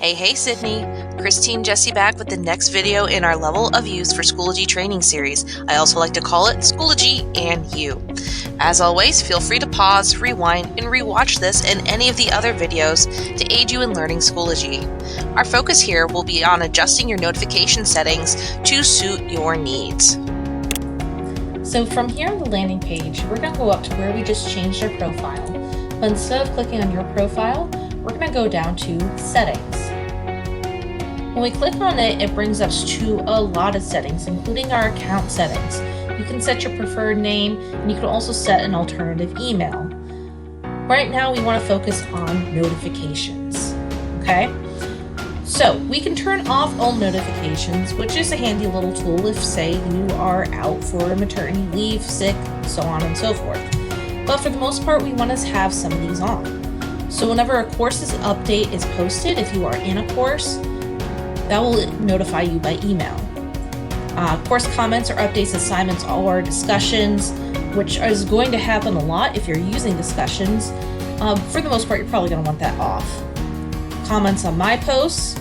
Hey Sidney, Christine Jesse back with the next video in our Level of Use for Schoology training series. I also like to call it Schoology and You. As always, feel free to pause, rewind, and rewatch this and any of the other videos to aid you in learning Schoology. Our focus here will be on adjusting your notification settings to suit your needs. So from here on the landing page, we're going to go up to where we just changed our profile. But instead of clicking on your profile, we're going to go down to Settings. When we click on it, it brings us to a lot of settings, including our account settings. You can set your preferred name, and you can also set an alternative email. Right now, we want to focus on notifications, okay? So we can turn off all notifications, which is a handy little tool if, say, you are out for maternity leave, sick, so on and so forth. But for the most part, we want to have some of these on. So whenever a course's update is posted, if you are in a course, that will notify you by email. Course comments or updates, assignments, or discussions, which is going to happen a lot if you're using discussions. For the most part, you're probably going to want that off. Comments on my posts,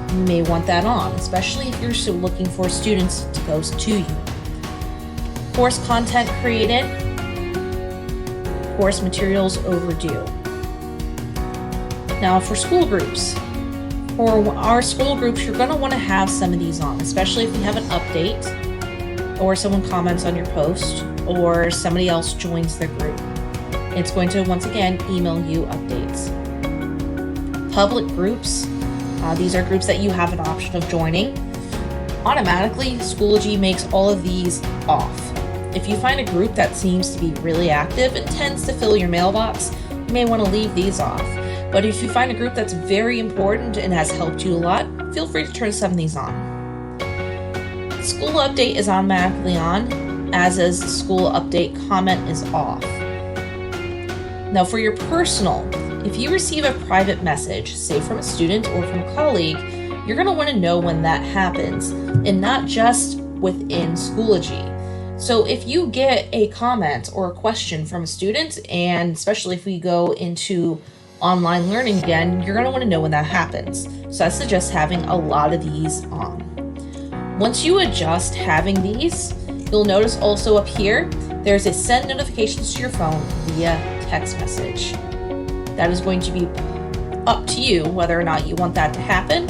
you may want that on, especially if you're still looking for students to go to you. Course content created, course materials overdue. Now for school groups. For our school groups, you're going to want to have some of these on, especially if you have an update or someone comments on your post or somebody else joins the group. It's going to, once again, email you updates. Public groups, these are groups that you have an option of joining. Automatically, Schoology makes all of these off. If you find a group that seems to be really active and tends to fill your mailbox, you may want to leave these off. But if you find a group that's very important and has helped you a lot, feel free to turn some of these on. School update is automatically on, as is the school update comment is off. Now for your personal, if you receive a private message, say from a student or from a colleague, you're going to want to know when that happens, and not just within Schoology. So if you get a comment or a question from a student, and especially if we go into online learning again, you're going to want to know when that happens. So I suggest having a lot of these on. Once you adjust having these, you'll notice also up here, there's a send notifications to your phone via text message. That is going to be up to you whether or not you want that to happen.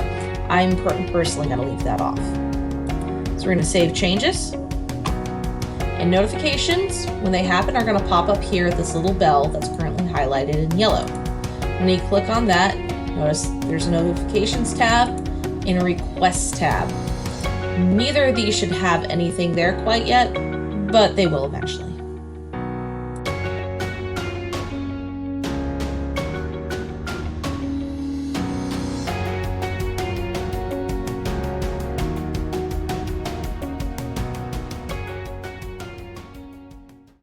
I'm personally going to leave that off. So we're going to save changes. And notifications, when they happen, are going to pop up here at this little bell that's currently highlighted in yellow. When you click on that, notice there's a notifications tab and a requests tab. Neither of these should have anything there quite yet, but they will eventually.